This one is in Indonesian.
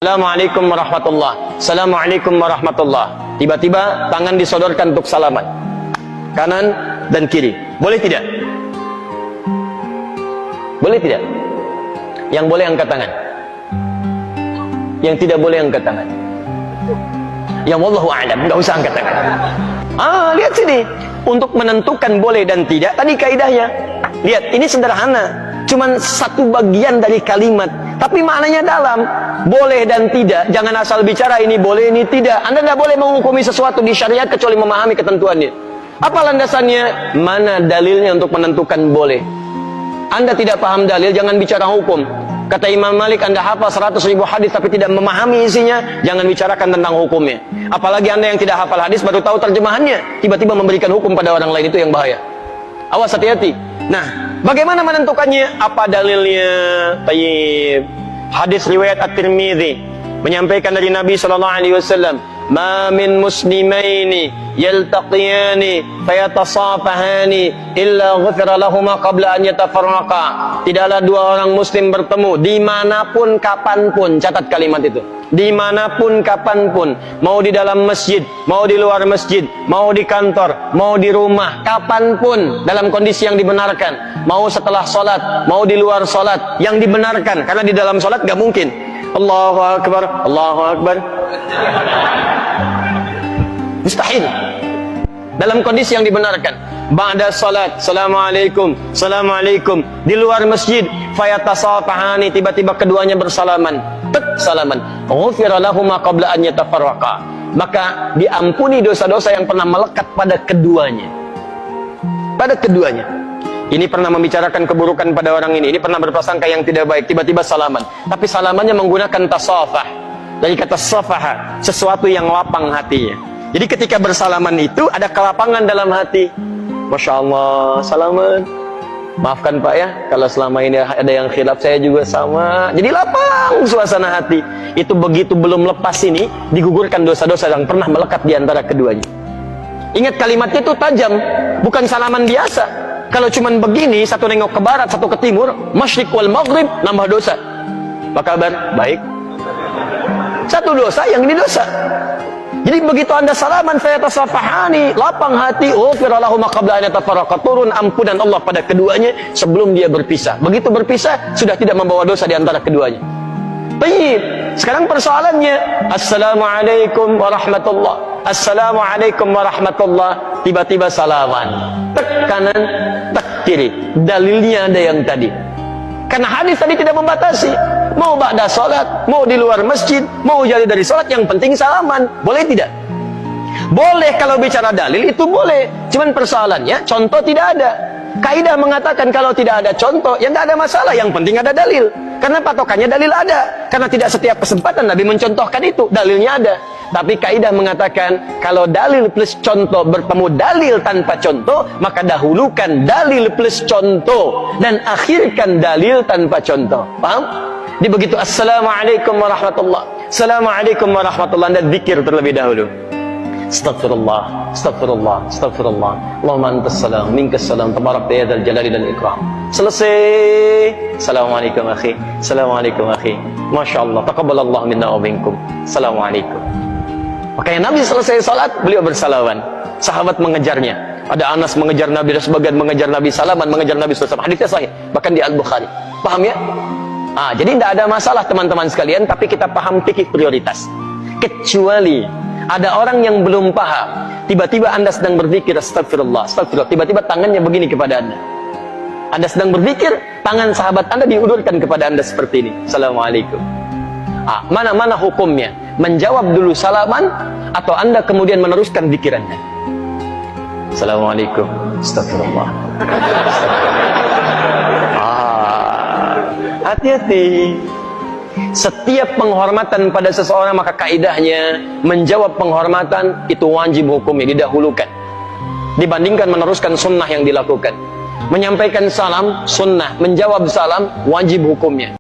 Assalamualaikum warahmatullah. Assalamualaikum warahmatullah. Tiba-tiba tangan disodorkan untuk salaman, kanan dan kiri. Boleh tidak? Boleh tidak? Yang boleh angkat tangan, yang tidak boleh angkat tangan. Yang wallahu a'lam, enggak usah angkat tangan. Lihat sini, untuk menentukan boleh dan tidak tadi kaidahnya. Lihat, ini sederhana, cuman satu bagian dari kalimat, tapi maknanya dalam. Boleh dan tidak, jangan asal bicara ini boleh, ini tidak. Anda tidak boleh menghukumi sesuatu di syariat kecuali memahami ketentuannya. Apa landasannya? Mana dalilnya untuk menentukan boleh? Anda tidak paham dalil, jangan bicara hukum. Kata Imam Malik, Anda hafal 100.000 hadis tapi tidak memahami isinya, jangan bicarakan tentang hukumnya. Apalagi Anda yang tidak hafal hadis baru tahu terjemahannya, tiba-tiba memberikan hukum pada orang lain, itu yang bahaya. Awas, hati-hati. Nah, bagaimana menentukannya? Apa dalilnya? Tayyib. Hadis riwayat At-Tirmidzi menyampaikan dari Nabi sallallahu alaihi wasallam, "Ma min muslimaini yaltaqiyani fayatasafahani illa ghufira lahumā qabla an yatafarraqa." Tidaklah dua orang muslim bertemu dimanapun kapanpun, catat kalimat itu, dimanapun kapanpun, mau di dalam masjid, mau di luar masjid, mau di kantor, mau di rumah, kapanpun dalam kondisi yang dibenarkan, mau setelah sholat, mau di luar sholat, yang dibenarkan, karena di dalam sholat gak mungkin Allahu Akbar, Allahu Akbar, mustahil. Dalam kondisi yang dibenarkan, ba'da salat, Assalamualaikum, Assalamualaikum. Di luar masjid, fayatasafahani, tiba-tiba keduanya bersalaman, salaman, ghufira lahumā qabla an yatafarraqa, maka diampuni dosa-dosa yang pernah melekat pada keduanya. Pada keduanya. Ini pernah membicarakan keburukan pada orang ini pernah berprasangka yang tidak baik, tiba-tiba salaman. Tapi salamannya menggunakan tasafah. Dari kata safaha, sesuatu yang lapang hatinya. Jadi ketika bersalaman itu ada kelapangan dalam hati. Masya Allah, salaman. Maafkan Pak ya, kalau selama ini ada yang khilaf, saya juga sama. Jadi lapang suasana hati. Itu begitu belum lepas ini, digugurkan dosa-dosa yang pernah melekat di antara keduanya. Ingat kalimatnya itu tajam, bukan salaman biasa. Kalau cuman begini, satu nengok ke barat, satu ke timur, masyriq wal maghrib, nambah dosa. Apa kabar? Baik. Satu dosa, yang ini dosa. Jadi begitu Anda salaman, fayatasafahani, lapang hati, ghufira lahumā qabla an yatafarraqa, turun ampunan Allah pada keduanya sebelum dia berpisah. Begitu berpisah, sudah tidak membawa dosa di antara keduanya. Baik, sekarang persoalannya, Assalamualaikum warahmatullah, Assalamualaikum warahmatullah, tiba-tiba salaman, tek kanan, tek kiri. Dalilnya ada yang tadi. Karena hadis tadi tidak membatasi. Mau ba'da salat, mau di luar masjid, mau jadi dari salat, yang penting salaman. Boleh tidak? Boleh kalau bicara dalil, itu boleh. Cuman persoalannya, contoh tidak ada. Kaidah mengatakan kalau tidak ada contoh, ya tidak ada masalah. Yang penting ada dalil. Karena patokannya dalil ada. Karena tidak setiap kesempatan Nabi mencontohkan itu, dalilnya ada. Tapi kaidah mengatakan kalau dalil plus contoh bertemu dalil tanpa contoh, maka dahulukan dalil plus contoh dan akhirkan dalil tanpa contoh. Paham? Jadi begitu Assalamualaikum warahmatullah, Assalamualaikum warahmatullah, Anda zikir terlebih dahulu. Astaghfirullah, astaghfirullah, astaghfirullah. Allahumma antas salam, minkas salam, tabarakta ya dzal jalali dan ikram. Selesai. Assalamualaikum akhi, Assalamualaikum akhi. Masya Allah, taqabbalallahu minna wa minkum. Assalamualaikum. Makanya Nabi selesai salat, beliau bersalaman. Sahabat mengejarnya. Ada Anas mengejar Nabi, dan sebagian mengejar Nabi, salaman mengejar Nabi SAW. Hadisnya sahih, bahkan di Al-Bukhari. Paham ya? Jadi tidak ada masalah teman-teman sekalian, tapi kita paham fikih prioritas. Kecuali ada orang yang belum paham, tiba-tiba Anda sedang berzikir, astagfirullah, astagfirullah, tiba-tiba tangannya begini kepada Anda. Anda sedang berzikir, tangan sahabat Anda diulurkan kepada Anda seperti ini. Assalamualaikum. Mana-mana hukumnya? Menjawab dulu salaman, atau Anda kemudian meneruskan zikir Anda? Assalamualaikum, astagfirullah, astagfirullah. Hati-hati. Setiap penghormatan pada seseorang, maka kaidahnya menjawab penghormatan itu wajib hukumnya, didahulukan dibandingkan meneruskan sunnah yang dilakukan. Menyampaikan salam sunnah, menjawab salam wajib hukumnya.